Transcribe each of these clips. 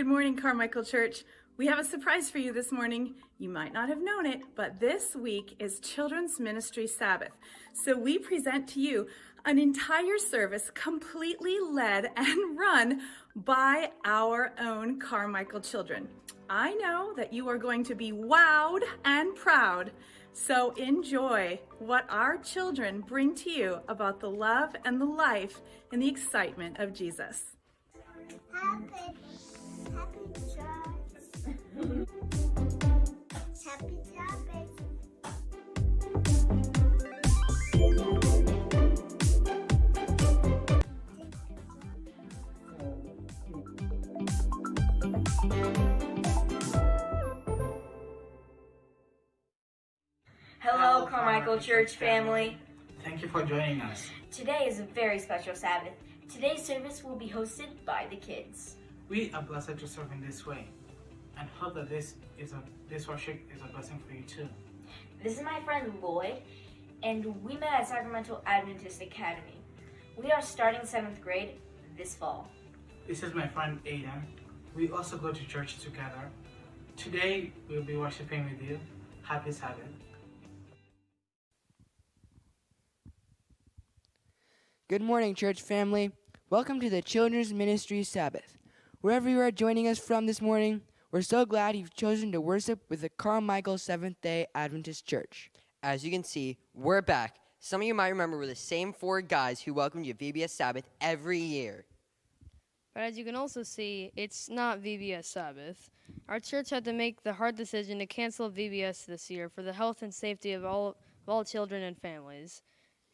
morning, Carmichael Church. We have a surprise for you this morning. You might not have known it, but this week is Children's Ministry Sabbath. So we present to you an entire service completely led and run by our own Carmichael children. I know that you are going to be wowed and proud. So enjoy what our children bring to you about the love and the life and the excitement of Jesus. Happy church. Happy Sabbath. Hello, Carmichael Church family. Thank you for joining us. Today is a very special Sabbath. Today's service will be hosted by the kids. We are blessed to serve in this way and hope that this worship is a blessing for you too. This is my friend Lloyd, and we met at Sacramento Adventist Academy. We are starting 7th grade this fall. This is my friend Aiden. We also go to church together. Today we'll be worshiping with you. Happy Sabbath. Good morning, church family. Welcome to the Children's Ministry Sabbath. Wherever you are joining us from this morning, we're so glad you've chosen to worship with the Carmichael Seventh-day Adventist Church. As you can see, we're back. Some of you might remember we're the same 4 guys who welcome you to VBS Sabbath every year. But as you can also see, it's not VBS Sabbath. Our church had to make the hard decision to cancel VBS this year for the health and safety of all children and families.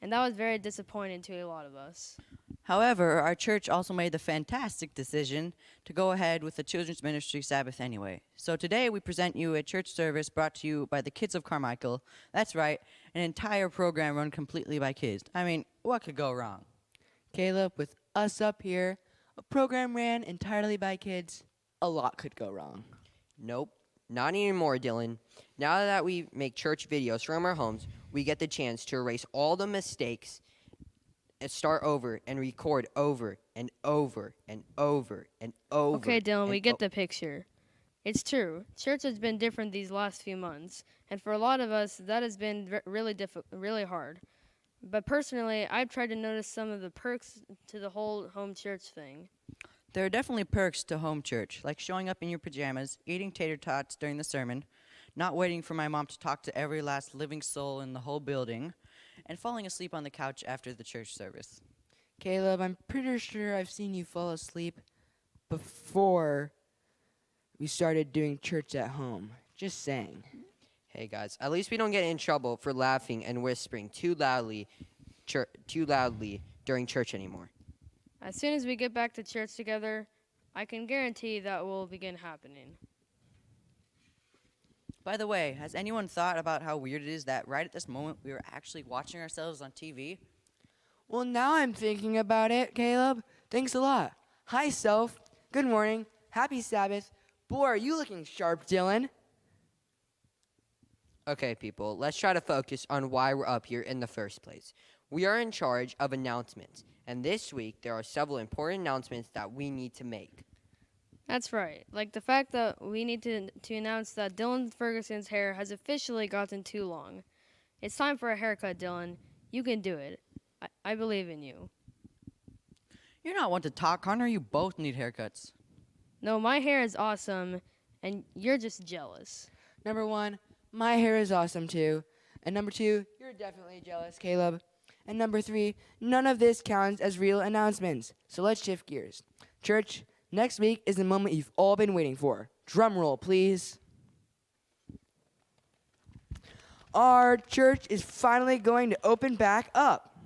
And that was very disappointing to a lot of us. However, our church also made the fantastic decision to go ahead with the Children's Ministry Sabbath anyway. So today we present you a church service brought to you by the kids of Carmichael. That's right, an entire program run completely by kids. I mean, what could go wrong? Caleb, with us up here, a program ran entirely by kids. A lot could go wrong. Nope, not anymore, Dylan. Now that we make church videos from our homes, we get the chance to erase all the mistakes and start over and record over and over and over and over. Okay, Dylan, we get the picture. It's true. Church has been different these last few months, and for a lot of us, that has been really hard. But personally, I've tried to notice some of the perks to the whole home church thing. There are definitely perks to home church, like showing up in your pajamas, eating tater tots during the sermon, not waiting for my mom to talk to every last living soul in the whole building, and falling asleep on the couch after the church service. Caleb, I'm pretty sure I've seen you fall asleep before we started doing church at home. Just saying. Hey guys, at least we don't get in trouble for laughing and whispering too loudly during church anymore. As soon as we get back to church together, I can guarantee that will begin happening. By the way, has anyone thought about how weird it is that right at this moment we were actually watching ourselves on TV? Well, now I'm thinking about it, Caleb. Thanks a lot. Hi, self. Good morning. Happy Sabbath. Boy, are you looking sharp, Dylan. Okay, people, let's try to focus on why we're up here in the first place. We are in charge of announcements, and this week there are several important announcements that we need to make. That's right. Like the fact that we need to announce that Dylan Ferguson's hair has officially gotten too long. It's time for a haircut, Dylan. You can do it. I believe in you. You're not one to talk, Connor. You both need haircuts. No, my hair is awesome, and you're just jealous. Number 1, my hair is awesome too. And number 2, you're definitely jealous, Caleb. And number 3, none of this counts as real announcements. So let's shift gears. Church, next week is the moment you've all been waiting for. Drum roll, please. Our church is finally going to open back up.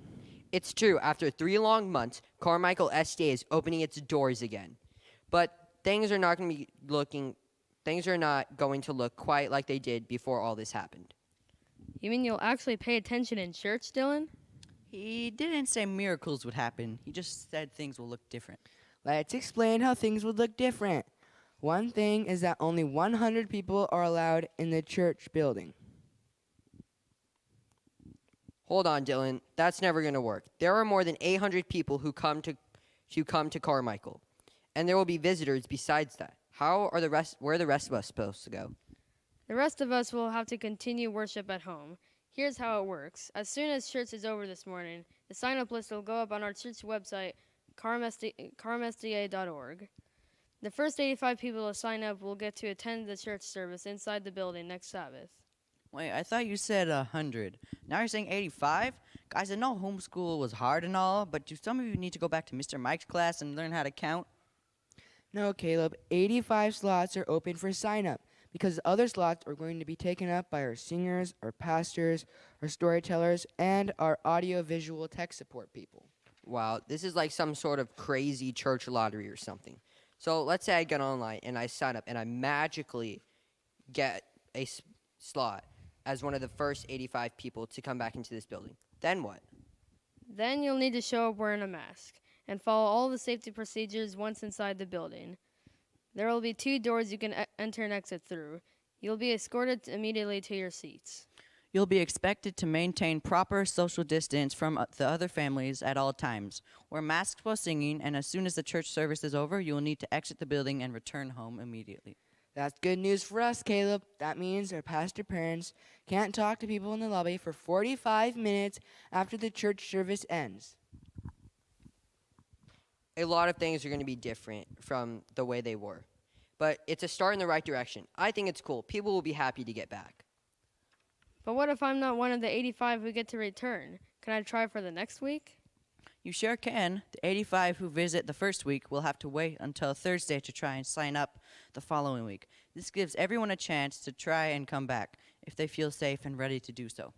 It's true, after 3 long months, Carmichael SDA is opening its doors again. But things are not going to look quite like they did before all this happened. You mean you'll actually pay attention in church, Dylan? He didn't say miracles would happen. He just said things will look different. Let's explain how things would look different. One thing is that only 100 people are allowed in the church building. Hold on, Dylan. That's never going to work. There are more than 800 people who come to Carmichael, and there will be visitors besides that. Where are the rest of us supposed to go? The rest of us will have to continue worship at home. Here's how it works. As soon as church is over this morning, the sign-up list will go up on our church website, carmsda.org. The first 85 people to sign up will get to attend the church service inside the building next Sabbath. Wait, I thought you said 100. Now you're saying 85? Guys, I know homeschool was hard and all, but do some of you need to go back to Mr. Mike's class and learn how to count? No, Caleb, 85 slots are open for sign-up because other slots are going to be taken up by our singers, our pastors, our storytellers, and our audio-visual tech support people. Wow, this is like some sort of crazy church lottery or something. So let's say I get online and I sign up and I magically get a slot as one of the first 85 people to come back into this building. Then what? Then you'll need to show up wearing a mask and follow all the safety procedures once inside the building. There will be 2 doors you can enter and exit through. You'll be escorted immediately to your seats. You'll be expected to maintain proper social distance from the other families at all times. Wear masks while singing, and as soon as the church service is over, you will need to exit the building and return home immediately. That's good news for us, Caleb. That means our pastor parents can't talk to people in the lobby for 45 minutes after the church service ends. A lot of things are going to be different from the way they were. But it's a start in the right direction. I think it's cool. People will be happy to get back. But what if I'm not one of the 85 who get to return? Can I try for the next week? You sure can. The 85 who visit the first week will have to wait until Thursday to try and sign up the following week. This gives everyone a chance to try and come back if they feel safe and ready to do so.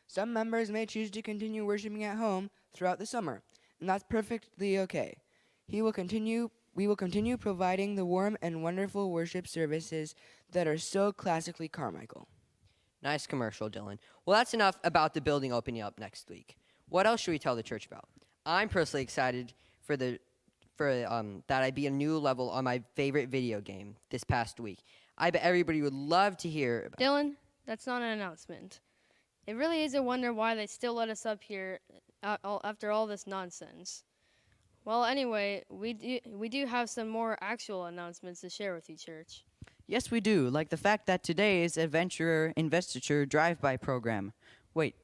Some members may choose to continue worshiping at home throughout the summer, and that's perfectly okay. We will continue providing the warm and wonderful worship services that are so classically Carmichael. Nice commercial, Dylan. Well, that's enough about the building opening up next week. What else should we tell the church about? I'm personally excited for that I be a new level on my favorite video game this past week. I bet everybody would love to hear about. Dylan, that's not an announcement. It really is a wonder why they still let us up here after all this nonsense. Well, anyway, we do have some more actual announcements to share with you, church. Yes, we do, like the fact that today's Adventurer Investiture Drive-By program. Wait,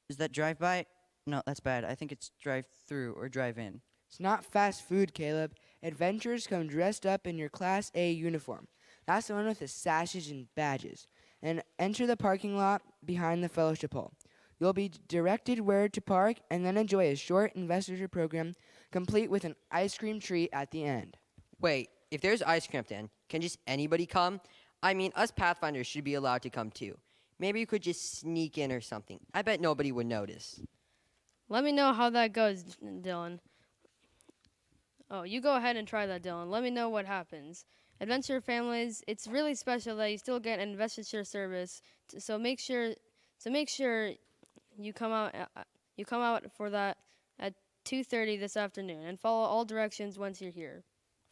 is that drive-by? No, that's bad. I think it's drive-through or drive-in. It's not fast food, Caleb. Adventurers come dressed up in your Class A uniform. That's the one with the sashes and badges. And enter the parking lot behind the fellowship hall. You'll be directed where to park and then enjoy a short investiture program complete with an ice cream treat at the end. Wait, if there's ice cream at the end, can just anybody come? I mean, us Pathfinders should be allowed to come too. Maybe you could just sneak in or something. I bet nobody would notice. Let me know how that goes, Dylan. Oh, you go ahead and try that, Dylan. Let me know what happens. Adventure families, it's really special that you still get an investiture service. So make sure you come out for that at 2:30 this afternoon and follow all directions once you're here.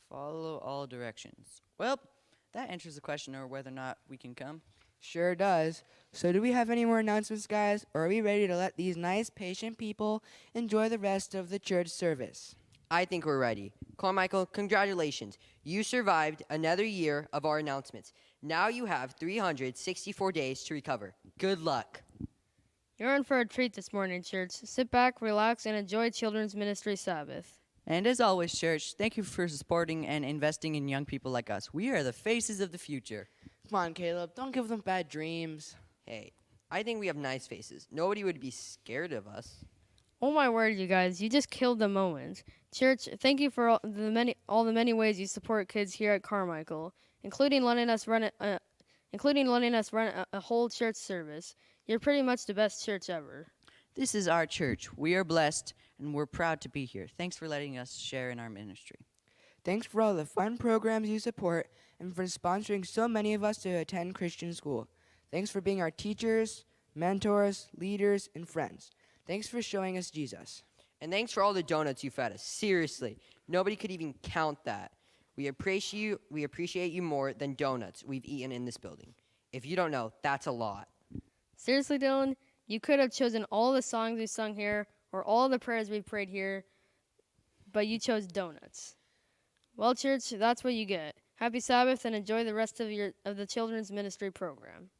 Follow all directions. Well, that answers the question of whether or not we can come. Sure does. So do we have any more announcements, guys? Or are we ready to let these nice, patient people enjoy the rest of the church service? I think we're ready. Carmichael, congratulations. You survived another year of our announcements. Now you have 364 days to recover. Good luck. You're in for a treat this morning, church. Sit back, relax, and enjoy Children's Ministry Sabbath. And as always, church, thank you for supporting and investing in young people like us. We are the faces of the future. Come on, Caleb. Don't give them bad dreams. Hey, I think we have nice faces. Nobody would be scared of us. Oh my word, you guys, you just killed the moment. Church, thank you for all the many ways you support kids here at Carmichael, including letting us run a whole church service. You're pretty much the best church ever. This is our church. We are blessed, and we're proud to be here. Thanks for letting us share in our ministry. Thanks for all the fun programs you support and for sponsoring so many of us to attend Christian school. Thanks for being our teachers, mentors, leaders, and friends. Thanks for showing us Jesus. And thanks for all the donuts you fed us. Seriously, nobody could even count that. We appreciate you more than donuts we've eaten in this building. If you don't know, that's a lot. Seriously, Dylan, you could have chosen all the songs we sung here or all the prayers we prayed here, but you chose donuts. Well, church, that's what you get. Happy Sabbath and enjoy the rest of the children's ministry program.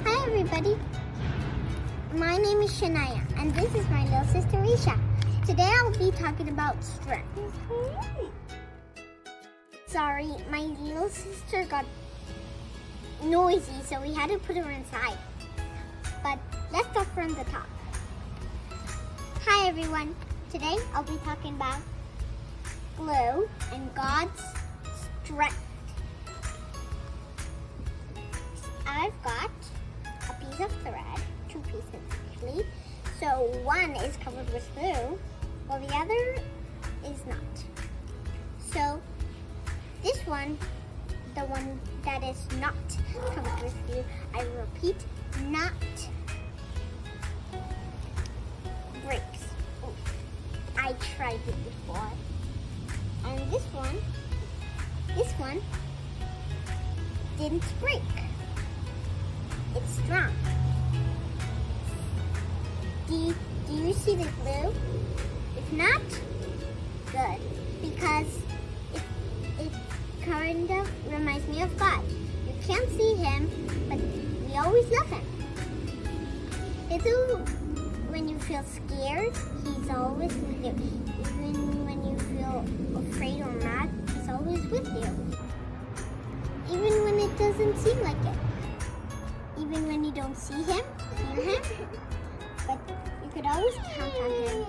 Hi everybody, my name is Shania and this is my little sister Risha. Today I'll be talking about strength. Sorry, my little sister got noisy so we had to put her inside. But let's start from the top. Hi everyone, today I'll be talking about glue and God's strength. I've got a piece of thread, 2 pieces actually. So one is covered with glue, while the other is not. So this one, the one that is not covered with glue, I repeat, not breaks. Oh, I tried it before. And this one didn't break. It's strong. Do you see the glue? If not, good, because it kind of reminds me of God. You can't see him, but we always love him. Little, when you feel scared, he's always with you. Even when you feel afraid or mad, he's always with you. Even when it doesn't seem like it. Even when you don't see him, hear him, but you could always count on him.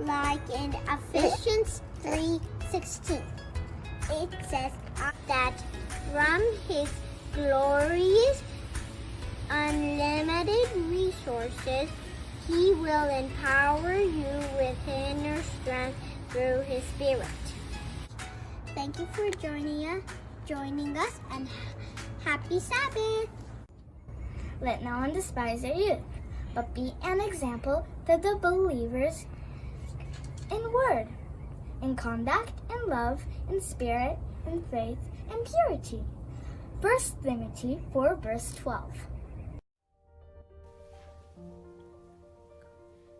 Like in Ephesians 3:16, it says that from his glorious, unlimited resources, he will empower you with inner strength through his Spirit. Thank you for joining us. joining us, and happy Sabbath. Let no one despise their youth, but be an example to the believers in word, in conduct, in love, in spirit, in faith, and purity. 1 Timothy 4 verse 12.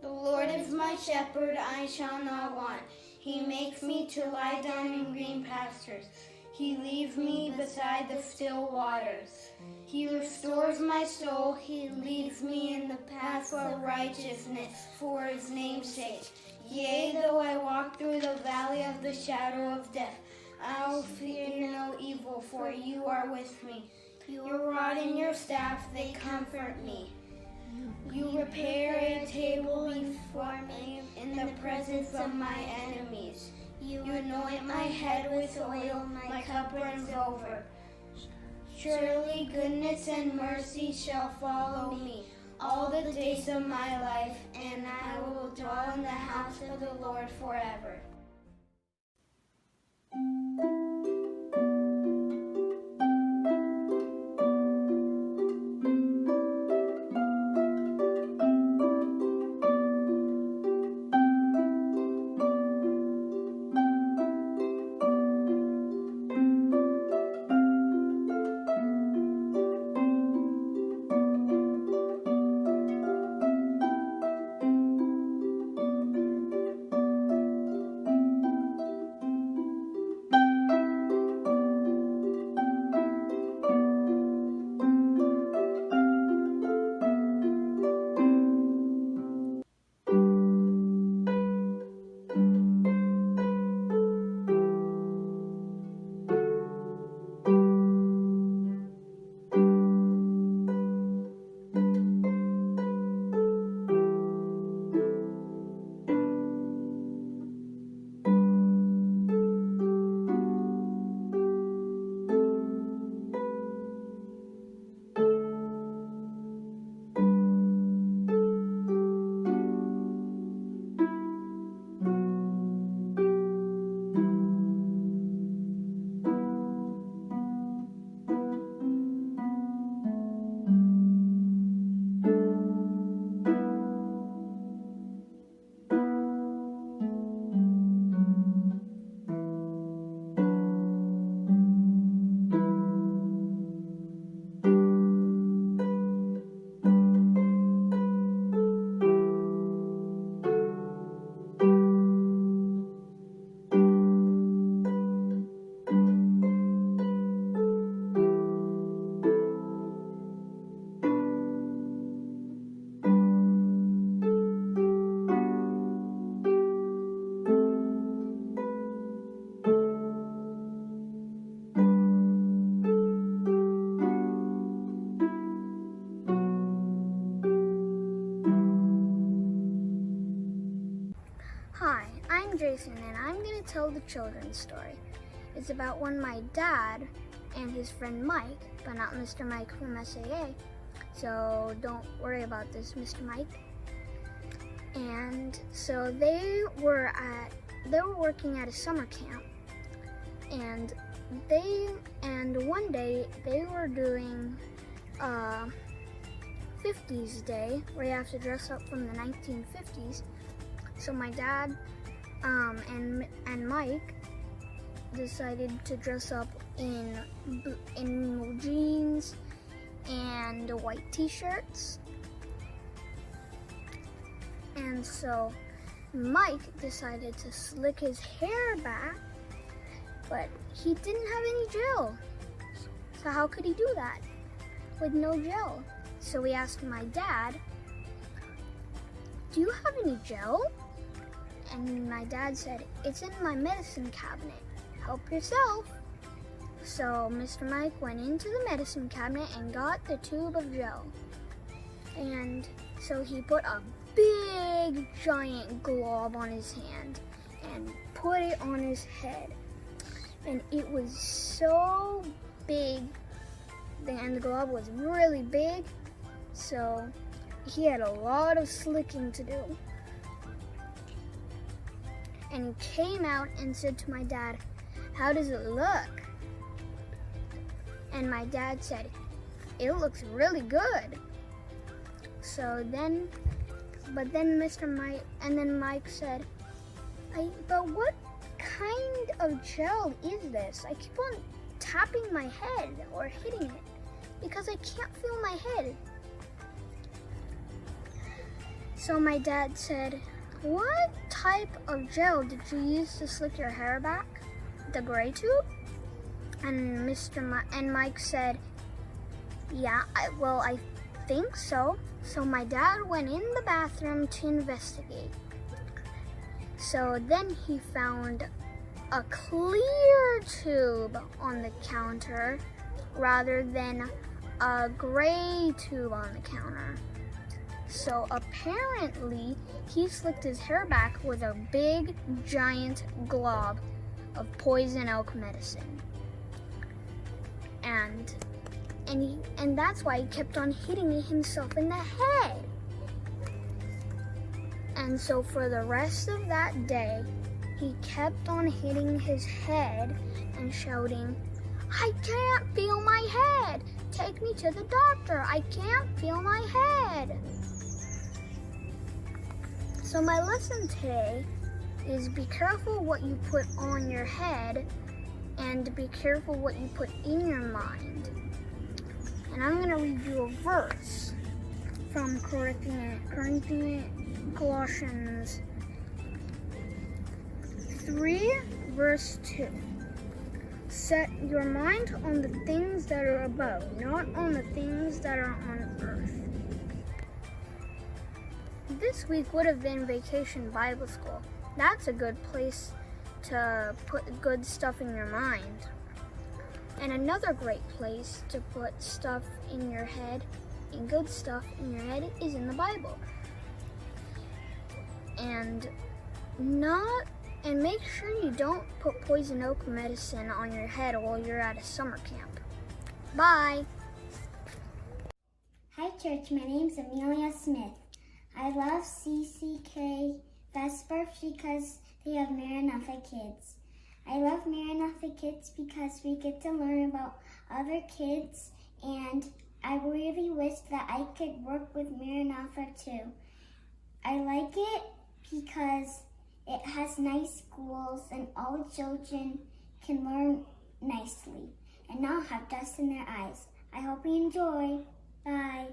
The Lord is my shepherd, I shall not want. He makes me to lie down in green pastures. He leads me beside the still waters. He restores my soul. He leads me in the path of righteousness for his name's sake. Yea, though I walk through the valley of the shadow of death, I will fear no evil, for you are with me. Your rod and your staff, they comfort me. You prepare a table before me in the presence of my enemies. You anoint my head with oil, my cup runs over. Surely goodness and mercy shall follow me all the days of my life, and I will dwell in the house of the Lord forever. Hi, I'm Jason, and I'm going to tell the children's story. It's about when my dad and his friend Mike, but not Mr. Mike from SAA, so don't worry about this, Mr. Mike. And so they were working at a summer camp, and one day they were doing 50s day where you have to dress up from the 1950s. So my dad and Mike decided to dress up in jeans and white t-shirts. And so Mike decided to slick his hair back, but he didn't have any gel. So how could he do that with no gel? So we asked my dad, "Do you have any gel?" And my dad said, "It's in my medicine cabinet. Help yourself." So Mr. Mike went into the medicine cabinet and got the tube of gel. And so he put a big giant glob on his hand and put it on his head. And it was so big, and the glob was really big, so he had a lot of slicking to do. And he came out and said to my dad, "How does it look?" And my dad said, "It looks really good." So then, but then Mike said, "But what kind of gel is this? I keep on tapping my head or hitting it because I can't feel my head." So my dad said, "What type of gel did you use to slick your hair back? The gray tube?" And Mike said, "Yeah, I think so." So my dad went in the bathroom to investigate. So then he found a clear tube on the counter rather than a gray tube on the counter. So apparently he slicked his hair back with a big giant glob of poison oak medicine. And that's why he kept on hitting himself in the head. And so for the rest of that day, he kept on hitting his head and shouting, "I can't feel my head! Take me to the doctor! I can't feel my head!" So my lesson today is be careful what you put on your head and be careful what you put in your mind. And I'm going to read you a verse from Colossians 3, verse 2. Set your mind on the things that are above, not on the things that are on earth. This week would have been Vacation Bible School. That's a good place to put good stuff in your mind. And another great place to put stuff in your head and good stuff in your head is in the Bible. And make sure you don't put poison oak medicine on your head while you're at a summer camp. Bye. Hi church, my name's Amelia Smith. I love CCK Vesper because they have Maranatha kids. I love Maranatha kids because we get to learn about other kids, and I really wish that I could work with Maranatha too. I like it because it has nice schools and all children can learn nicely and not have dust in their eyes. I hope you enjoy. Bye.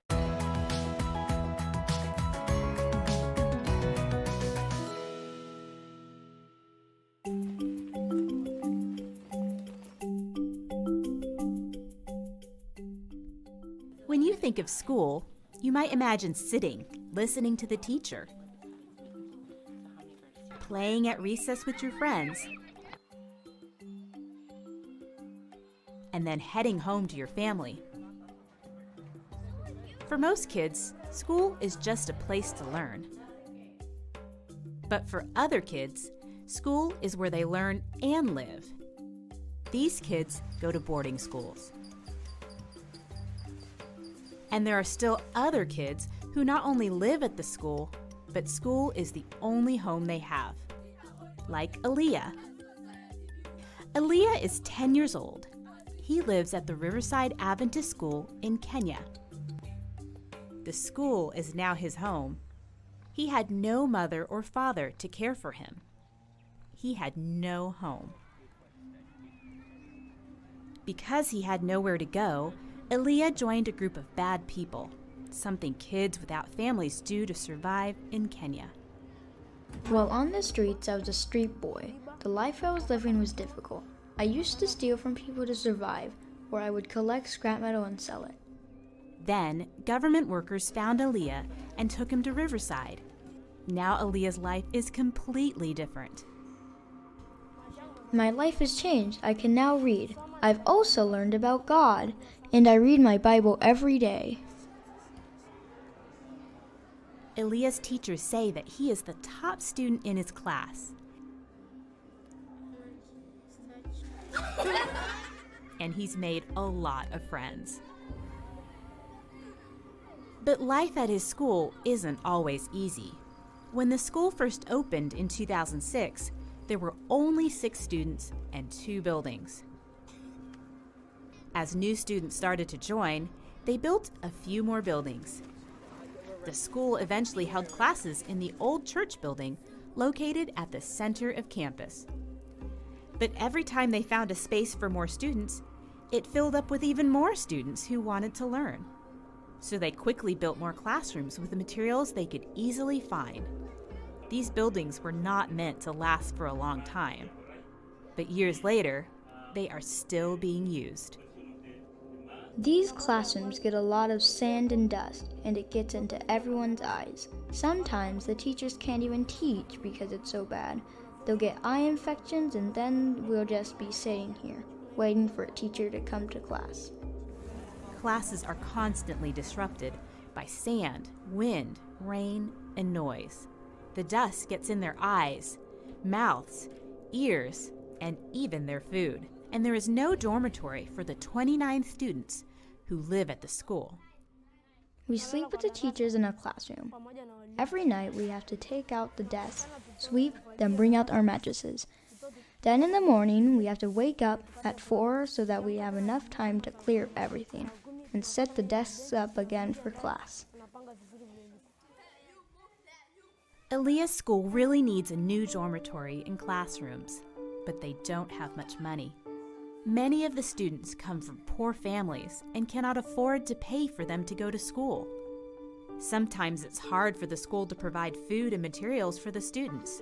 When you think of school, you might imagine sitting, listening to the teacher, playing at recess with your friends, and then heading home to your family. For most kids, school is just a place to learn. But for other kids, school is where they learn and live. These kids go to boarding schools. And there are still other kids who not only live at the school, but school is the only home they have, like Aaliyah. Aaliyah is 10 years old. He lives at the Riverside Adventist School in Kenya. The school is now his home. He had no mother or father to care for him. He had no home. Because he had nowhere to go, Aaliyah joined a group of bad people, something kids without families do to survive in Kenya. While on the streets, I was a street boy. The life I was living was difficult. I used to steal from people to survive, or I would collect scrap metal and sell it. Then, government workers found Aaliyah and took him to Riverside. Now Aaliyah's life is completely different. My life has changed. I can now read. I've also learned about God, and I read my Bible every day. Aaliyah's teachers say that he is the top student in his class. And he's made a lot of friends. But life at his school isn't always easy. When the school first opened in 2006, there were only 6 students and 2 buildings. As new students started to join, they built a few more buildings. The school eventually held classes in the old church building located at the center of campus. But every time they found a space for more students, it filled up with even more students who wanted to learn. So they quickly built more classrooms with the materials they could easily find. These buildings were not meant to last for a long time, but years later, they are still being used. These classrooms get a lot of sand and dust, and it gets into everyone's eyes. Sometimes the teachers can't even teach because it's so bad. They'll get eye infections, and then we'll just be sitting here, waiting for a teacher to come to class. Classes are constantly disrupted by sand, wind, rain, and noise. The dust gets in their eyes, mouths, ears, and even their food. And there is no dormitory for the 29 students who live at the school. We sleep with the teachers in a classroom. Every night we have to take out the desks, sweep, then bring out our mattresses. Then in the morning we have to wake up at 4 so that we have enough time to clear everything and set the desks up again for class. Aaliyah's school really needs a new dormitory and classrooms, but they don't have much money. Many of the students come from poor families and cannot afford to pay for them to go to school. Sometimes it's hard for the school to provide food and materials for the students.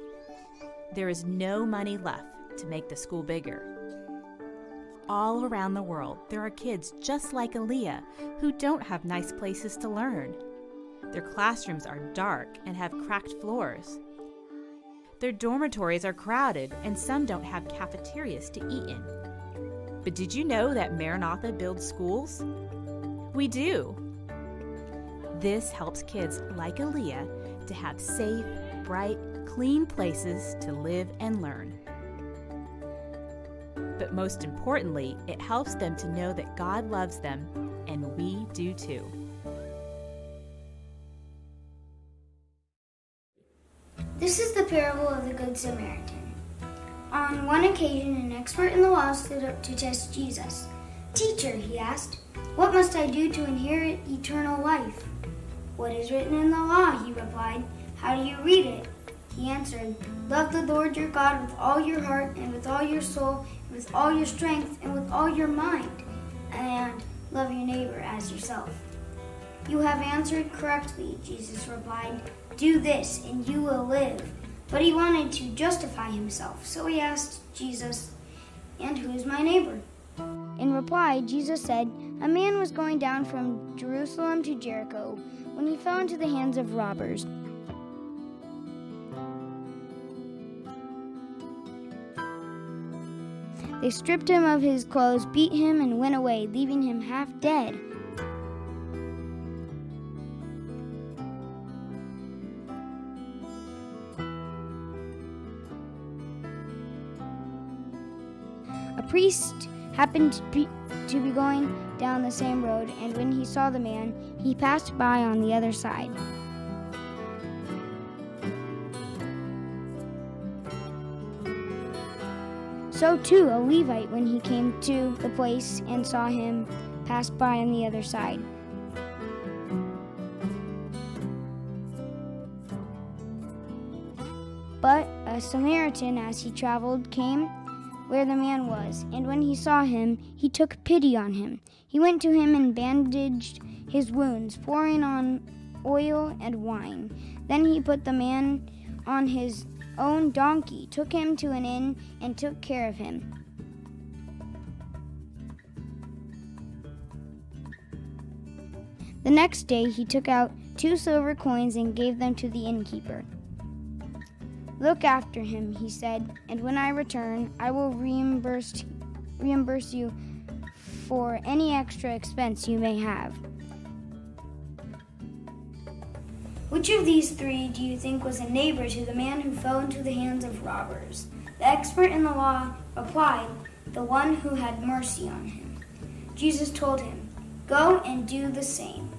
There is no money left to make the school bigger. All around the world, there are kids just like Aaliyah who don't have nice places to learn. Their classrooms are dark and have cracked floors. Their dormitories are crowded and some don't have cafeterias to eat in. But did you know that Maranatha builds schools? We do. This helps kids like Aaliyah to have safe, bright, clean places to live and learn. But most importantly, it helps them to know that God loves them, and we do too. This is the parable of the Good Samaritan. On one occasion, an expert in the law stood up to test Jesus. "Teacher," he asked, "what must I do to inherit eternal life?" "What is written in the law?" he replied. "How do you read it?" He answered, "Love the Lord your God with all your heart and with all your soul and with all your strength and with all your mind, and love your neighbor as yourself." "You have answered correctly," Jesus replied. "Do this and you will live." But he wanted to justify himself, so he asked Jesus, "And who is my neighbor?" In reply, Jesus said, "A man was going down from Jerusalem to Jericho when he fell into the hands of robbers. They stripped him of his clothes, beat him, and went away, leaving him half dead. A priest happened to be going down the same road, and when he saw the man, he passed by on the other side. So too a Levite, when he came to the place and saw him, passed by on the other side. But a Samaritan, as he traveled, came where the man was, and when he saw him, he took pity on him. He went to him and bandaged his wounds, pouring on oil and wine. Then he put the man on his own donkey, took him to an inn, and took care of him. The next day he took out 2 silver coins and gave them to the innkeeper. "Look after him," he said, "and when I return, I will reimburse you for any extra expense you may have." Which of these 3 do you think was a neighbor to the man who fell into the hands of robbers? The expert in the law replied, "The one who had mercy on him." Jesus told him, "Go and do the same."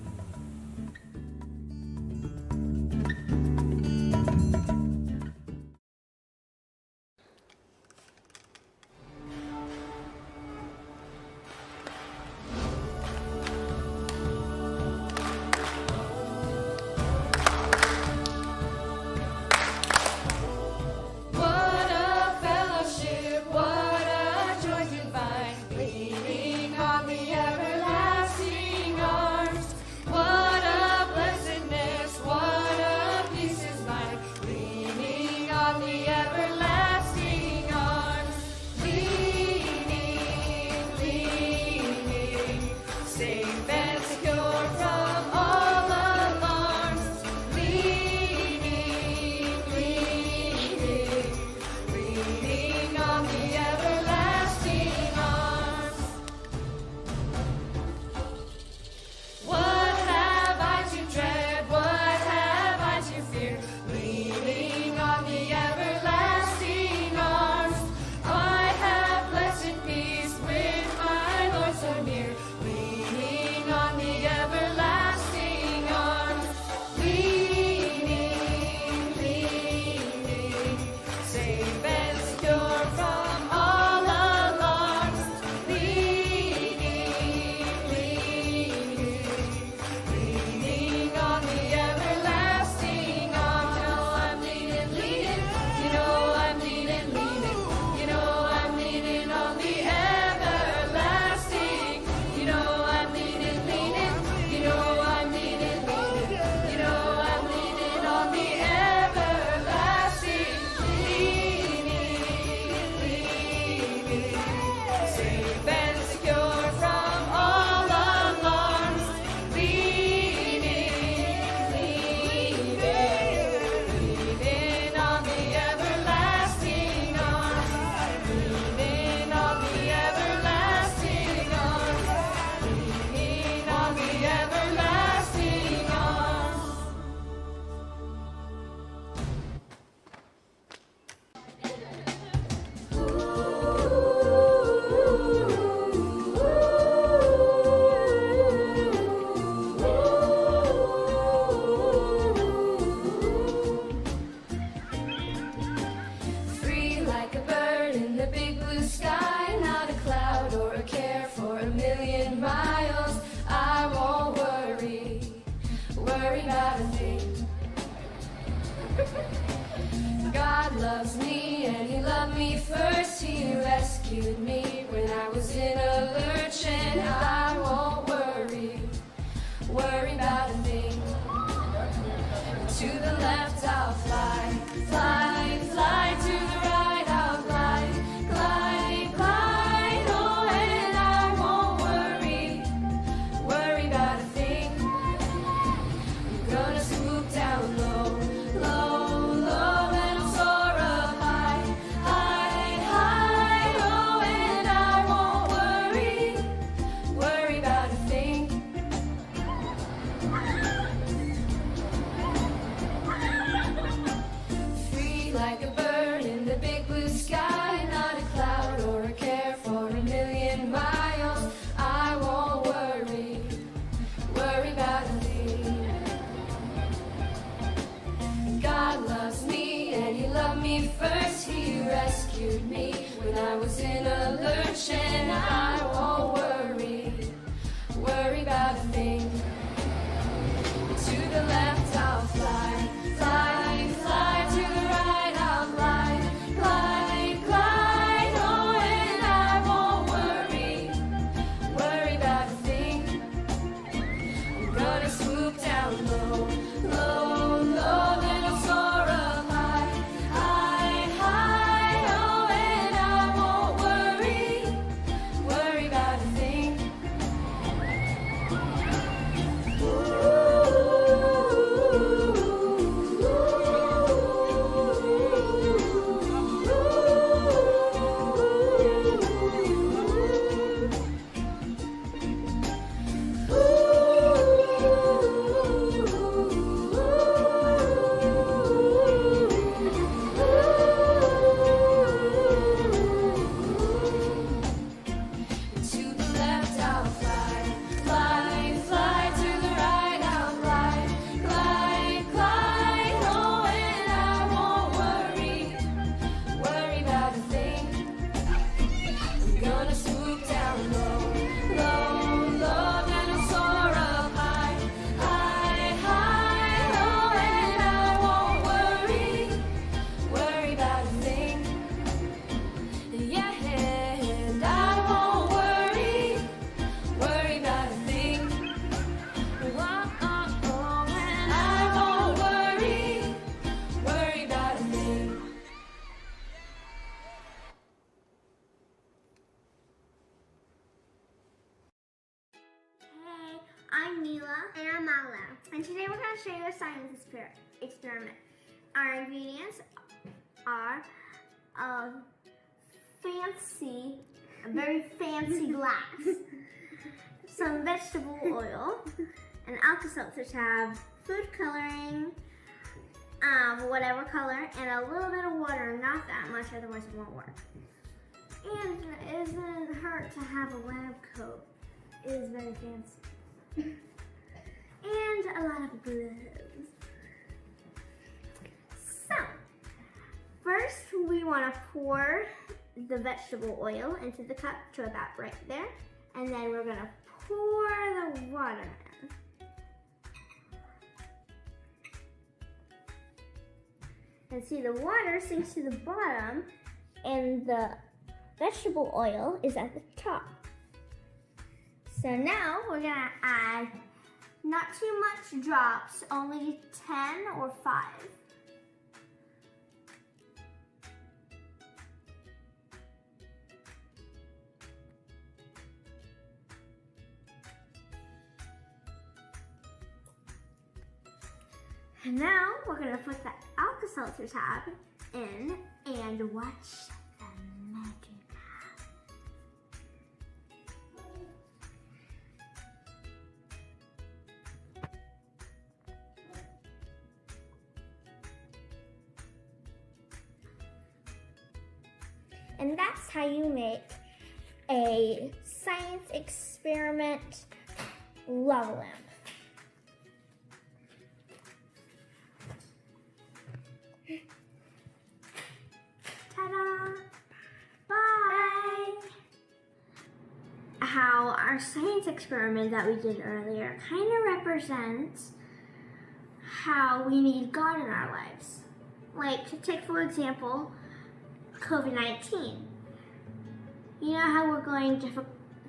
about a thing. God loves me and He loved me first. He rescued me when I was in a lurch, and I won't worry about a thing. To the left I'll fly, fly, fly. To the right I'll glide, glide, glide. Oh, and I won't worry about a thing. I'm gonna swoop down low, low, low, and I'll soar up high, high, high. Oh, and I won't worry about a thing. Free like a bird in the big blue sky, not a cloud or a care for a million miles. I won't worry about a thing. God loves me and He loved me first. He rescued me when I was in a lurch, and I won't worry about a thing. To the left I'll fly, fly, fly. To the right I'll glide, glide, glide. Oh, and I won't worry about a thing. I'm gonna swoop down low, low, low. Then I'll soar up high, high, high. Oh, and I won't worry about a thing. To the left I'll fly, fly, fly. To the right I'll glide, glide, glide. Oh, and I won't worry about a thing. I'm gonna swoop down low, low, low. Then I'll soar up high, high, high. Oh, and I won't worry about a thing. Yeah, and I won't worry about a thing. Whoa, oh, oh, and I won't worry about a thing. Hey, I'm Mila. And I'm Mala. And today we're going to show you a science experiment. Our ingredients are a very fancy glass, some vegetable oil, an Alka-Seltzer tab, food coloring, whatever color, and a little bit of water, not that much, otherwise it won't work. And it doesn't hurt to have a lab coat. It is very fancy. And a lot of gloves. So, first we want to pour the vegetable oil into the cup to about right there. And then we're going to pour the water in. And see, the water sinks to the bottom and the vegetable oil is at the top. So now we're gonna add not too much drops, only 10 or 5. And now we're gonna put the Alka-Seltzer tab in and watch the magic. And that's how you make a science experiment lava lamp. Ta-da! Bye! How our science experiment that we did earlier kind of represents how we need God in our lives. Like, to take for example, COVID-19. You know how we're going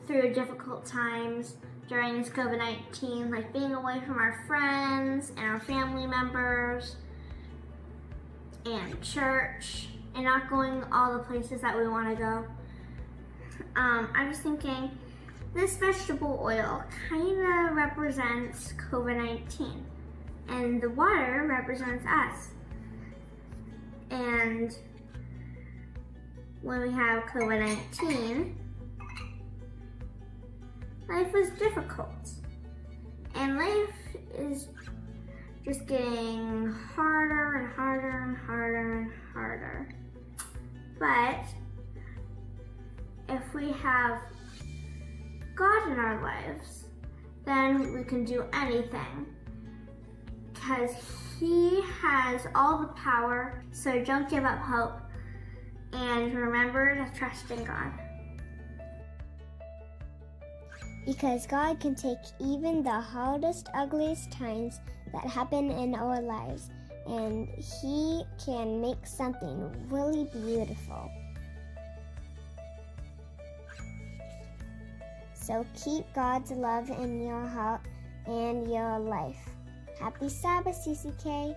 through difficult times during this COVID-19, like being away from our friends and our family members and church and not going all the places that we want to go. I was thinking, this vegetable oil kind of represents COVID-19 and the water represents us. And when we have COVID-19, life was difficult. And life is just getting harder and harder and harder and harder. But if we have God in our lives, then we can do anything. Because He has all the power, so don't give up hope. And remember to trust in God. Because God can take even the hardest, ugliest times that happen in our lives, and He can make something really beautiful. So keep God's love in your heart and your life. Happy Sabbath, CCK.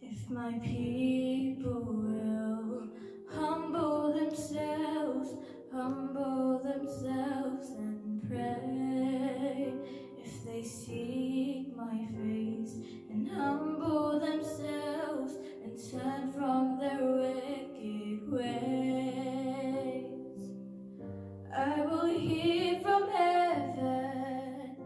If my people will humble themselves and pray, if they seek my face and humble themselves and turn from their wicked ways, I will hear from heaven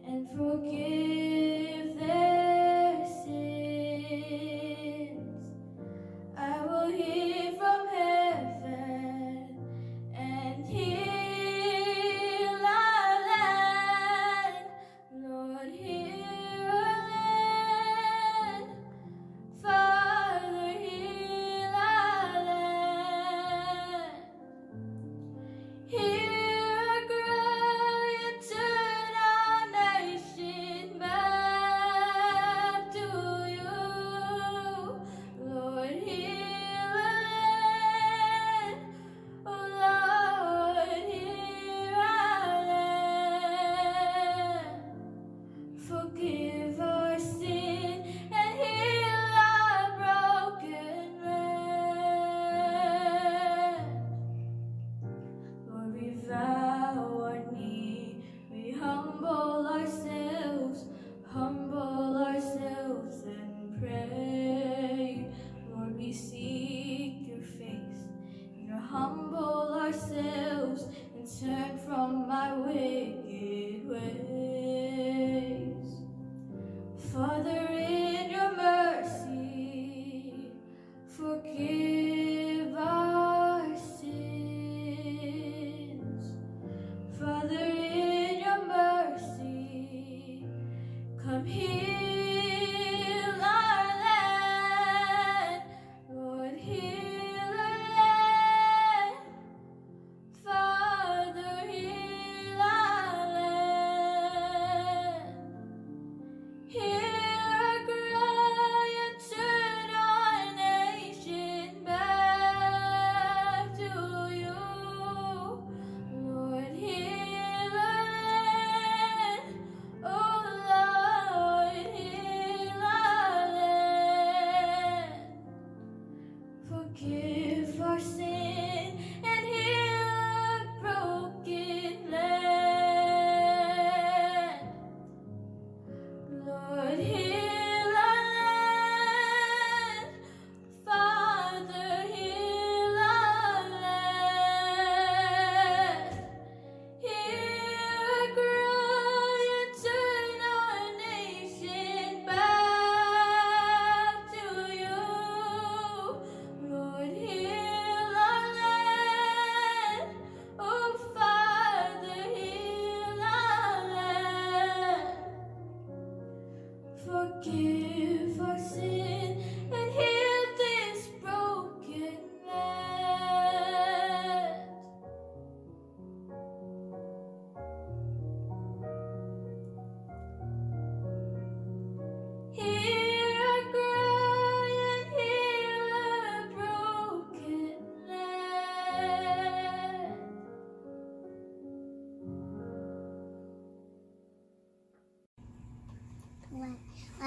and forgive their sins. I will hear from heaven and heal our land. Lord, heal our land. Father, heal our land. Hear our cry and turn our nation back to you. Lord, heal our land. Oh Lord, heal our land. Forgive our sin and heal our broken land. Lord, we vow our knee, we humble ourselves and pray. Lord, we seek your face and humble ourselves and turn from my wicked ways. Father, in your mercy, forgive our sins. Father, in your mercy, come heal our land. Lord, heal our land. Father, heal our land. Hear our cry and turn our nation back to you. Lord, heal our land. Oh Lord,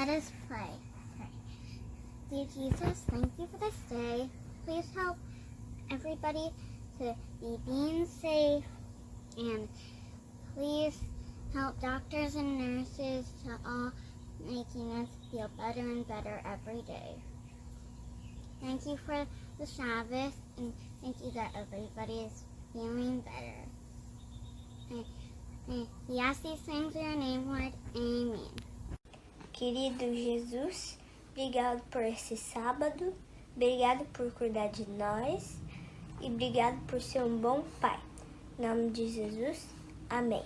Let us pray. Dear Jesus, thank you for this day. Please help everybody to be being safe, and please help doctors and nurses to all making us feel better and better every day. Thank you for the Sabbath, and thank you that everybody is feeling better. And we ask these things in your name, Lord. Amen. Querido Jesus, obrigado por esse sábado, obrigado por cuidar de nós e obrigado por ser bom pai. Em nome de Jesus, amém.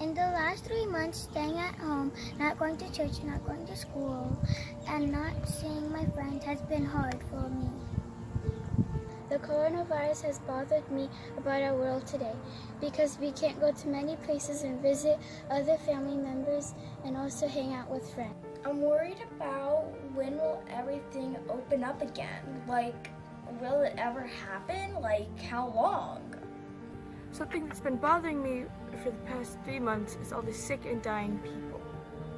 In the last 3 months, staying at home, not going to church, not going to school, and not seeing my friends has been hard for me. The coronavirus has bothered me about our world today because we can't go to many places and visit other family members and also hang out with friends. I'm worried about when will everything open up again? Like, will it ever happen? Like, how long? Something that's been bothering me for the past 3 months is all the sick and dying people.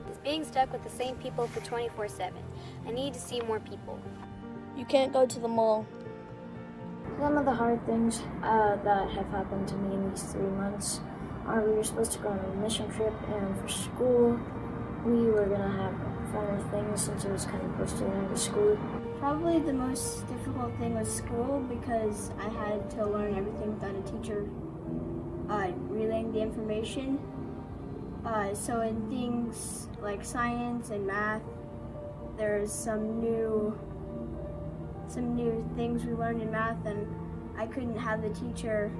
It's being stuck with the same people for 24/7. I need to see more people. You can't go to the mall. Some of the hard things that have happened to me in these 3 months are we were supposed to go on a mission trip, and for school we were going to have formal things since it was kind of close to the end of school. Probably the most difficult thing was school because I had to learn everything without a teacher relaying the information. So in things like science and math, there's some new things we learned in math, and I couldn't have the teacher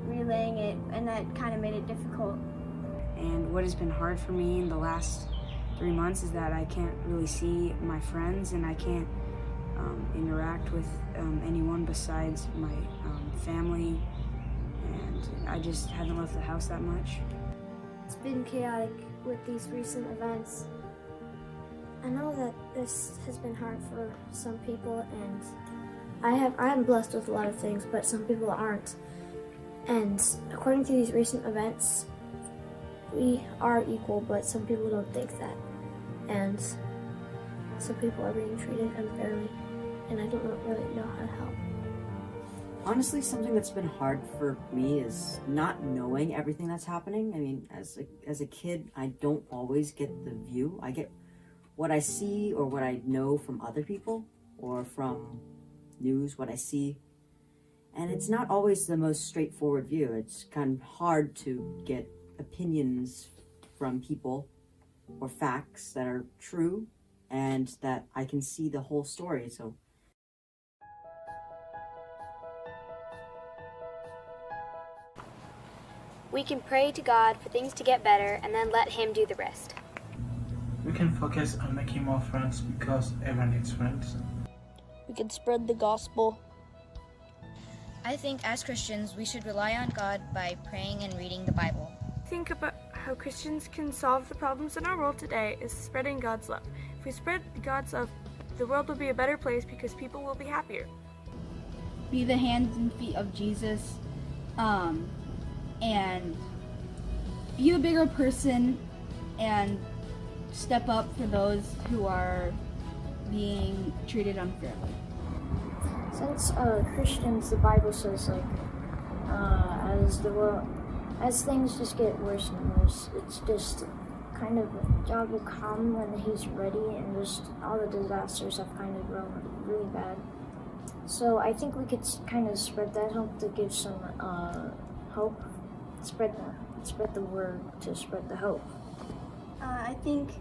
relaying it, and that kind of made it difficult. And what has been hard for me in the last 3 months is that I can't really see my friends, and I can't interact with anyone besides my family, and I just haven't left the house that much. It's been chaotic with these recent events. I know that this has been hard for some people, and I'm blessed with a lot of things, but some people aren't. And according to these recent events, we are equal, but some people don't think that. And some people are being treated unfairly, and I don't really know how to help. Honestly, something that's been hard for me is not knowing everything that's happening. I mean, as a kid, I don't always get the view. I get what I see or what I know from other people or from news, what I see. And it's not always the most straightforward view. It's kind of hard to get opinions from people or facts that are true and that I can see the whole story. So We can pray to God for things to get better and then let Him do the rest. We can focus on making more friends because everyone needs friends. We can spread the gospel. I think as Christians, we should rely on God by praying and reading the Bible. Think about how Christians can solve the problems in our world today is spreading God's love. If we spread God's love, the world will be a better place because people will be happier. Be the hands and feet of Jesus, and be a bigger person and step up for those who are being treated unfairly. Since Christians, the Bible says as things just get worse and worse, it's just kind of God will come when He's ready, and just all the disasters have kind of grown really bad. So I think we could kind of spread that hope to give some hope, spread the word to spread the hope. I think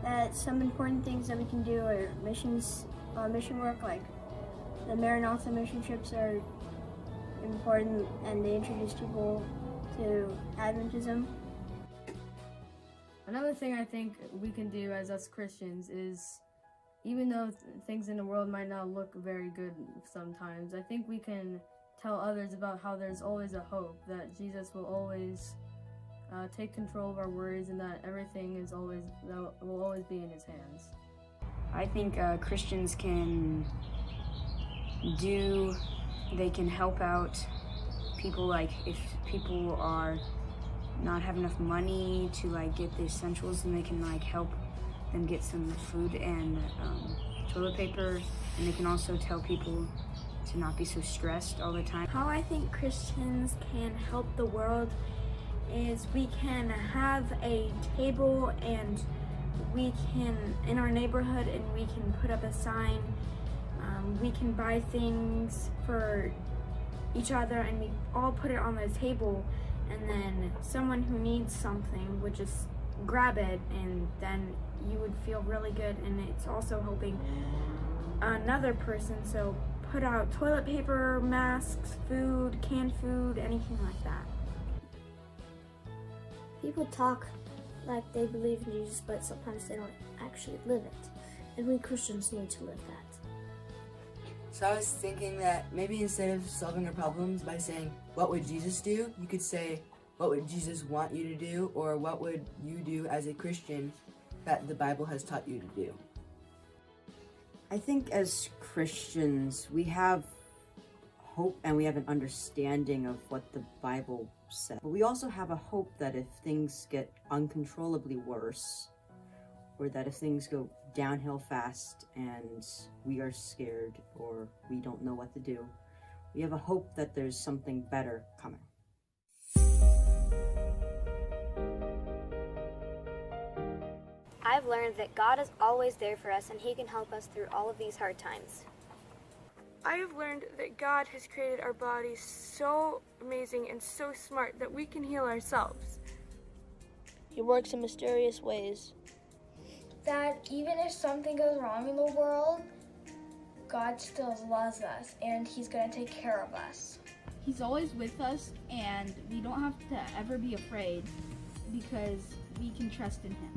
that some important things that we can do are mission work, like the Maranatha mission trips are important, and they introduce people to Adventism. Another thing I think we can do as us Christians is, even though things in the world might not look very good sometimes, I think we can tell others about how there's always a hope, that Jesus will always take control of our worries, and that everything will always be in His hands. I think Christians can they can help out people, like if people are not have enough money to like get the essentials, and they can like help them get some food and toilet paper, and they can also tell people to not be so stressed all the time. How I think Christians can help the world is we can have a table and we can, in our neighborhood, and we can put up a sign. We can buy things for each other and we all put it on the table, and then someone who needs something would just grab it, and then you would feel really good, and it's also helping another person. So put out toilet paper, masks, food, canned food, anything like that. People talk like they believe in Jesus, but sometimes they don't actually live it. And we Christians need to live that. So I was thinking that maybe instead of solving our problems by saying, what would Jesus do? You could say, what would Jesus want you to do? Or what would you do as a Christian that the Bible has taught you to do? I think as Christians, we have hope and we have an understanding of what the Bible says. But we also have a hope that if things get uncontrollably worse, or that if things go downhill fast and we are scared or we don't know what to do, we have a hope that there's something better coming. I've learned that God is always there for us and He can help us through all of these hard times. I have learned that God has created our bodies so amazing and so smart that we can heal ourselves. He works in mysterious ways. That even if something goes wrong in the world, God still loves us and He's going to take care of us. He's always with us, and we don't have to ever be afraid because we can trust in Him.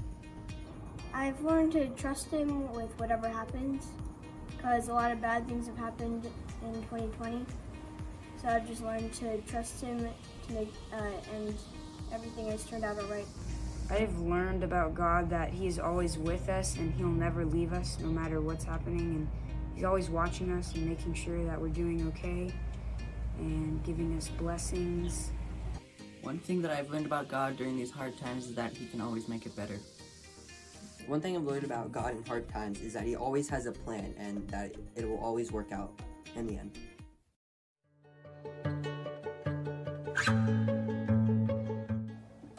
I've learned to trust Him with whatever happens, because a lot of bad things have happened in 2020. So I've just learned to trust Him to make, and everything has turned out all right. I've learned about God that He's always with us and He'll never leave us no matter what's happening, and He's always watching us and making sure that we're doing okay and giving us blessings. One thing that I've learned about God during these hard times is that He can always make it better. One thing I've learned about God in hard times is that He always has a plan and that it will always work out in the end.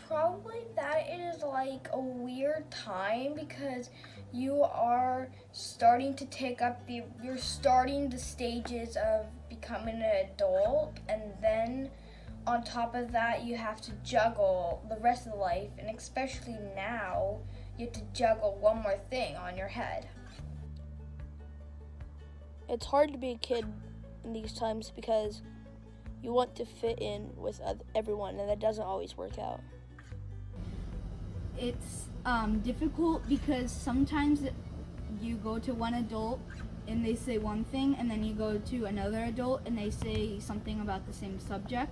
Probably that it is like a weird time because you are starting to you're starting the stages of becoming an adult, and then on top of that you have to juggle the rest of life, and especially now you have to juggle one more thing on your head. It's hard to be a kid in these times because you want to fit in with everyone, and that doesn't always work out. It's difficult because sometimes you go to one adult and they say one thing, and then you go to another adult and they say something about the same subject,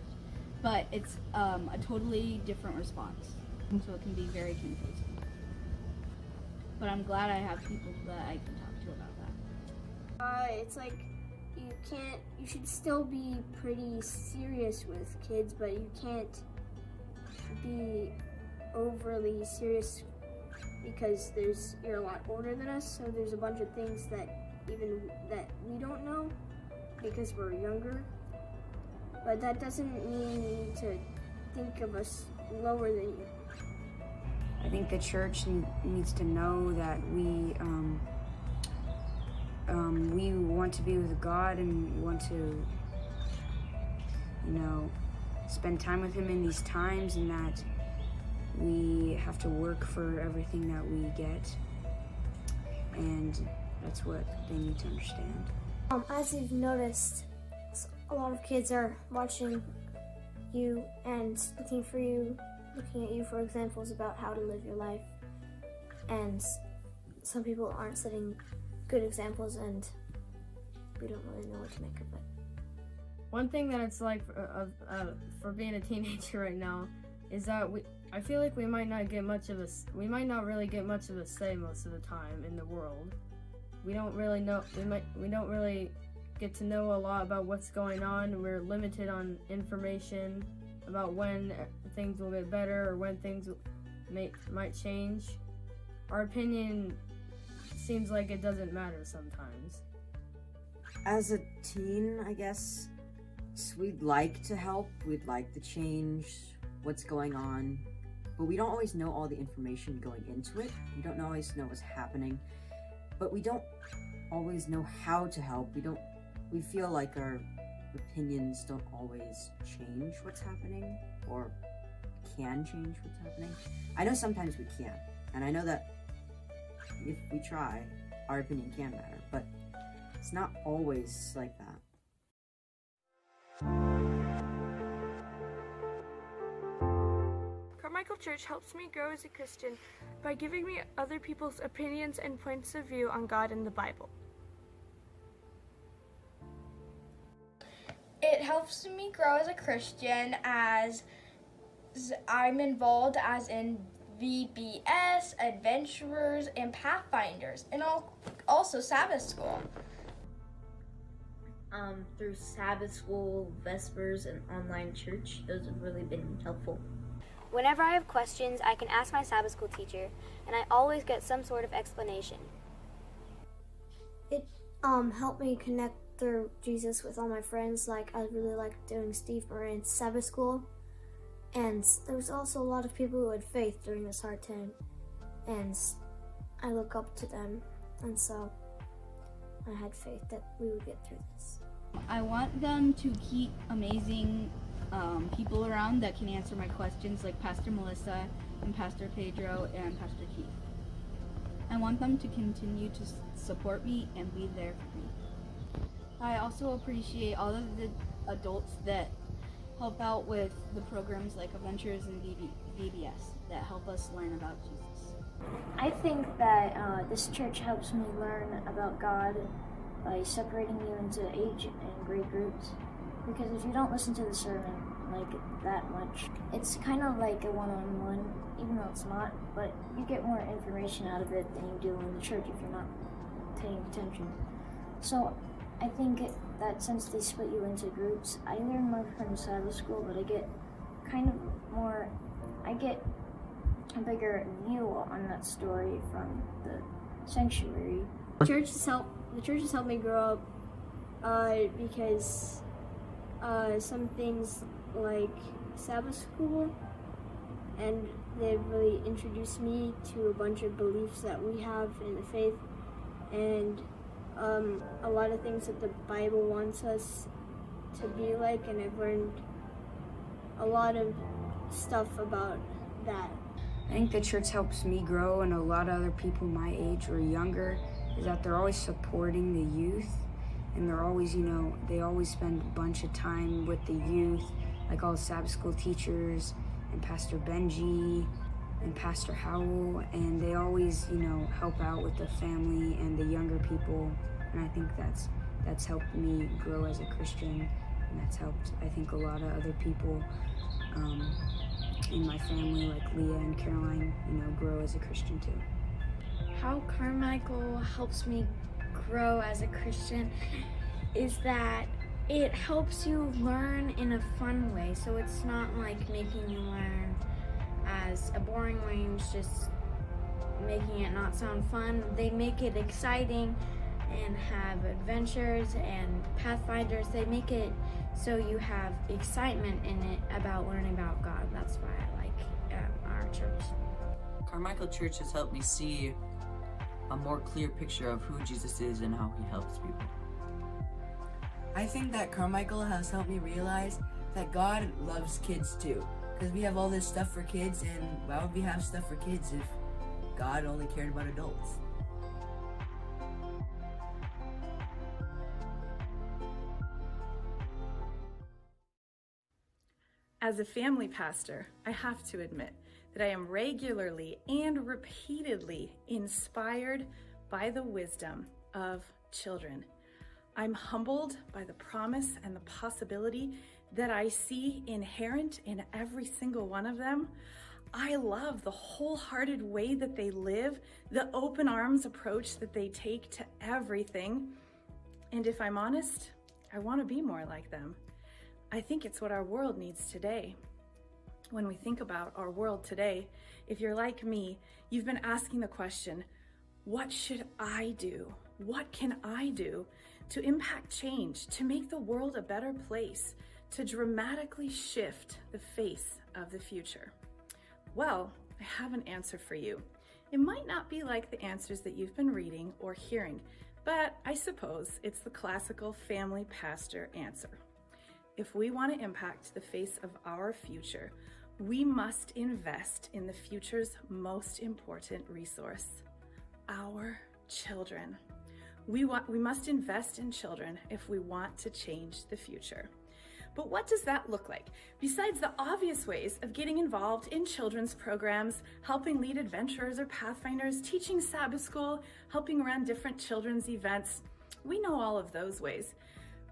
but it's a totally different response, so it can be very confusing. But I'm glad I have people that I can talk to about that. It's like you should still be pretty serious with kids, but you can't be overly serious because you're a lot older than us, so there's a bunch of things that we don't know because we're younger. But that doesn't mean you need to think of us lower than you. I think the church needs to know that we want to be with God and want to, spend time with Him in these times, and that we have to work for everything that we get, and that's what they need to understand. As you've noticed, a lot of kids are watching you and looking at you for examples about how to live your life, and some people aren't setting good examples, and we don't really know what to make of it. One thing that it's like for being a teenager right now is that I feel like we might not really get much of a say most of the time in the world, we don't really know. We don't really get to know a lot about what's going on. We're limited on information about when things will get better or when things might change. Our opinion seems like it doesn't matter sometimes. As a teen, I guess, we'd like to help, we'd like to change what's going on, but we don't always know all the information going into it. We don't always know what's happening, but we don't always know how to help. We feel like our opinions don't always change what's happening, or can change what's happening. I know sometimes we can, and I know that if we try, our opinion can matter, but it's not always like that. Carmichael Church helps me grow as a Christian by giving me other people's opinions and points of view on God and the Bible. It helps me grow as a Christian as I'm involved as in VBS, Adventurers, and Pathfinders, and also Sabbath School. Through Sabbath School, Vespers, and online church, those have really been helpful. Whenever I have questions, I can ask my Sabbath school teacher, and I always get some sort of explanation. It helped me connect through Jesus with all my friends. Like, I really liked doing Steve Moran's Sabbath school. And there was also a lot of people who had faith during this hard time. And I look up to them. And so I had faith that we would get through this. I want them to keep amazing people around that can answer my questions, like Pastor Melissa and Pastor Pedro and Pastor Keith. I want them to continue to support me and be there for me. I also appreciate all of the adults that help out with the programs like Adventures and VBS that help us learn about Jesus. I think that this church helps me learn about God by separating you into age and grade groups. Because if you don't listen to the sermon like that much, it's kind of like a one-on-one, even though it's not, but you get more information out of it than you do in the church if you're not paying attention. So I think that since they split you into groups, I learn more from Sabbath school, but I get a bigger view on that story from the sanctuary. The church has helped me grow up because some things like Sabbath school, and they've really introduced me to a bunch of beliefs that we have in the faith, and a lot of things that the Bible wants us to be like, and I've learned a lot of stuff about that. I think the church helps me grow, and a lot of other people my age or younger, is that they're always supporting the youth, and they're always, they always spend a bunch of time with the youth, like all the Sabbath school teachers and Pastor Benji and Pastor Howell, and they always, help out with the family and the younger people, and I think that's helped me grow as a Christian, and that's helped, I think, a lot of other people in my family, like Leah and Caroline, grow as a Christian too. How Carmichael helps me grow as a Christian is that it helps you learn in a fun way. So it's not like making you learn as a boring way and just making it not sound fun. They make it exciting and have adventures and pathfinders. They make it so you have excitement in it about learning about God. That's why I like our church. Carmichael Church has helped me see a more clear picture of who Jesus is and how he helps people. I think that Carmichael has helped me realize that God loves kids too. Because we have all this stuff for kids, and why would we have stuff for kids if God only cared about adults? As a family pastor, I have to admit that I am regularly and repeatedly inspired by the wisdom of children. I'm humbled by the promise and the possibility that I see inherent in every single one of them. I love the wholehearted way that they live, the open arms approach that they take to everything. And if I'm honest, I want to be more like them. I think it's what our world needs today. When we think about our world today, if you're like me, you've been asking the question, what should I do? What can I do to impact change, to make the world a better place, to dramatically shift the face of the future? Well, I have an answer for you. It might not be like the answers that you've been reading or hearing, but I suppose it's the classical family pastor answer. If we want to impact the face of our future, we must invest in the future's most important resource, our children. We must invest in children if we want to change the future. But what does that look like? Besides the obvious ways of getting involved in children's programs, helping lead adventurers or pathfinders, teaching Sabbath school, helping run different children's events, we know all of those ways.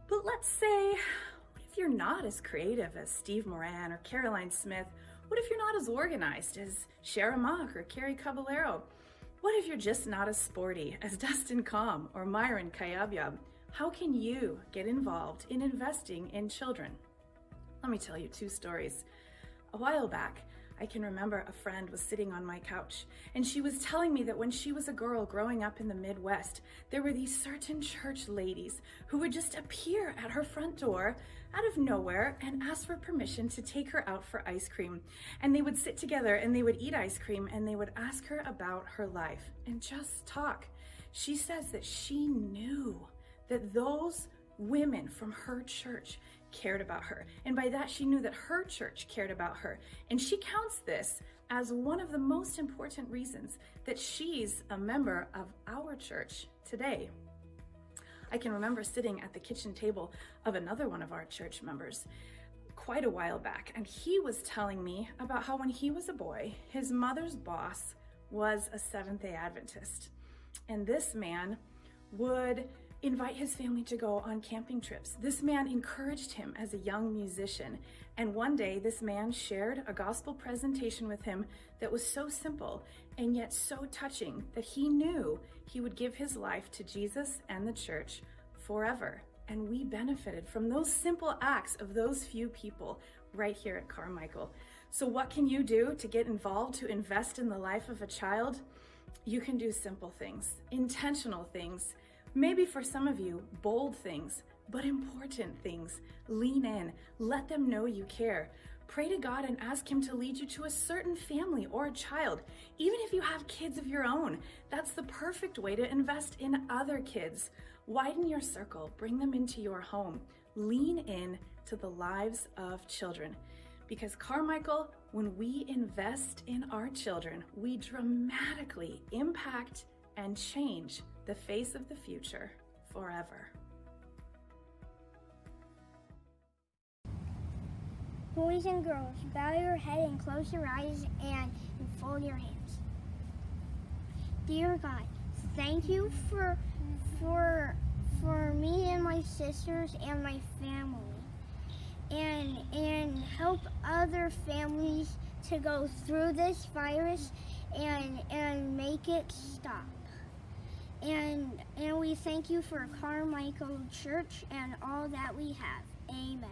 But let's say, what if you're not as creative as Steve Moran or Caroline Smith? What if you're not as organized as Shara Mock or Carrie Caballero? What if you're just not as sporty as Dustin Kalm or Myron Kayabyab? How can you get involved in investing in children? Let me tell you 2 stories. A while back, I can remember a friend was sitting on my couch, and she was telling me that when she was a girl growing up in the Midwest, there were these certain church ladies who would just appear at her front door out of nowhere and ask for permission to take her out for ice cream. And they would sit together and they would eat ice cream and they would ask her about her life and just talk. She says that she knew that those women from her church cared about her. And by that, she knew that her church cared about her. And she counts this as one of the most important reasons that she's a member of our church today. I can remember sitting at the kitchen table of another one of our church members quite a while back, and he was telling me about how when he was a boy, his mother's boss was a Seventh-day Adventist. And this man would invite his family to go on camping trips. This man encouraged him as a young musician. And one day, this man shared a gospel presentation with him that was so simple and yet so touching that he knew he would give his life to Jesus and the church forever. And we benefited from those simple acts of those few people right here at Carmichael. So what can you do to get involved, to invest in the life of a child? You can do simple things, intentional things, maybe for some of you, bold things, but important things. Lean in, let them know you care. Pray to God and ask Him to lead you to a certain family or a child. Even if you have kids of your own, that's the perfect way to invest in other kids. Widen your circle, bring them into your home. Lean in to the lives of children. Because Carmichael, when we invest in our children, we dramatically impact and change the face of the future forever. Boys and girls, bow your head and close your eyes and fold your hands. Dear God, thank you for me and my sisters and my family, and help other families to go through this virus and make it stop. And we thank you for Carmichael Church and all that we have. Amen.